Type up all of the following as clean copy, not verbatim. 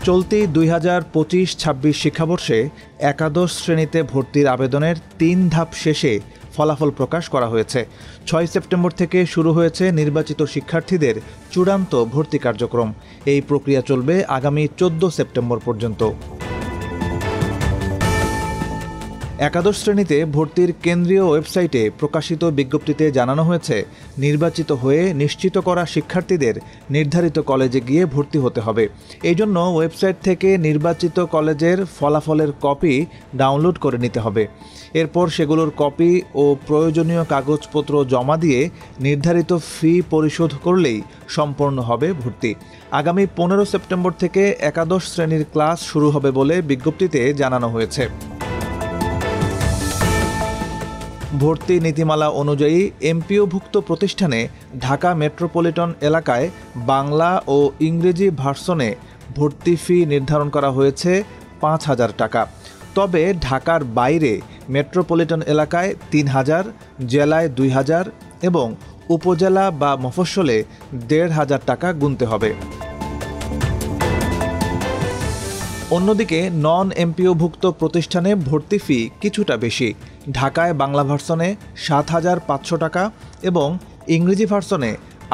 চলতি 2025-26 শিক্ষাবর্ষে একাদশ শ্রেণীতে ভর্তির আবেদনের 3 ধাপ শেষে ফলাফল প্রকাশ করা হয়েছে। 6 সেপ্টেম্বর থেকে শুরু হয়েছে নির্বাচিত শিক্ষার্থীদের চূড়ান্ত ভর্তি কার্যক্রম। এই প্রক্রিয়া চলবে আগামী 14 সেপ্টেম্বর পর্যন্ত। একাদশ শ্রেণীতে ভর্তির কেন্দ্রীয় ওয়েবসাইটে প্রকাশিত বিজ্ঞপ্তিতে জানানো হয়েছে, নির্বাচিত হয়ে নিশ্চিত করা শিক্ষার্থীদের নির্ধারিত কলেজে গিয়ে ভর্তি হতে হবে। এই জন্য ওয়েবসাইট থেকে নির্বাচিত কলেজের ফলাফলের কপি ডাউনলোড করে নিতে হবে। এরপর সেগুলোর কপি ও প্রয়োজনীয় কাগজপত্র জমা দিয়ে নির্ধারিত ফি পরিশোধ করলেই সম্পন্ন হবে ভর্তি। আগামী 15 সেপ্টেম্বর থেকে একাদশ শ্রেণীর ক্লাস শুরু হবে বলে বিজ্ঞপ্তিতে জানানো হয়েছে। ভর্তি নীতিমালা অনুযায়ী এমপিওভুক্ত প্রতিষ্ঠানে ঢাকা মেট্রোপলিটন এলাকায় বাংলা ও ইংরেজি ভার্সনে ভর্তি ফি নির্ধারণ করা হয়েছে 5,000 টাকা। তবে ঢাকার বাইরে মেট্রোপলিটন এলাকায় 3,000, জেলায় 2,000 এবং উপজেলা বা মফস্বলে 1,500 টাকা গুনতে হবে। অন্যদিকে নন এমপিওভুক্ত প্রতিষ্ঠানে ভর্তি ফি কিছুটা বেশি। ঢাকায় বাংলা ভার্সনে 7,500 টাকা এবং ইংরেজি ভার্সনে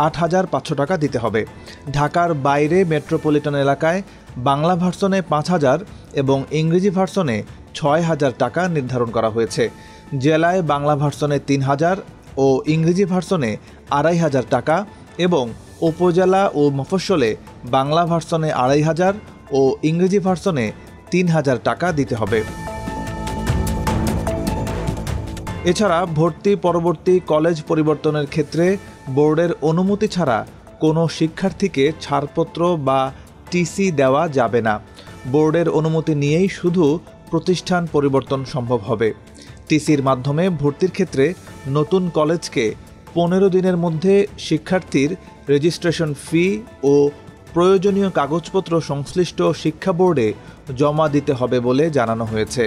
8,500 টাকা দিতে হবে। ঢাকার বাইরে মেট্রোপলিটন এলাকায় বাংলা ভার্সনে 5,000 এবং ইংরেজি ভার্সনে 6,000 টাকা নির্ধারণ করা হয়েছে। জেলায় বাংলা ভার্সনে 3,000 ও ইংরেজি ভার্সনে 2,500 টাকা এবং উপজেলা ও মফস্বলে বাংলা ভার্সনে 2,500 ও ইংরেজি ভার্সনে 3,000 টাকা দিতে হবে। এছাড়া ভর্তি পরবর্তী কলেজ পরিবর্তনের ক্ষেত্রে বোর্ডের অনুমতি ছাড়া কোনো শিক্ষার্থীকে ছাড়পত্র বা টিসি দেওয়া যাবে না। বোর্ডের অনুমতি নিয়েই শুধু প্রতিষ্ঠান পরিবর্তন সম্ভব হবে। টিসির মাধ্যমে ভর্তির ক্ষেত্রে নতুন কলেজকে 15 দিনের মধ্যে শিক্ষার্থীর রেজিস্ট্রেশন ফি ও প্রয়োজনীয় কাগজপত্র সংশ্লিষ্ট শিক্ষা বোর্ডে জমা দিতে হবে বলে জানানো হয়েছে।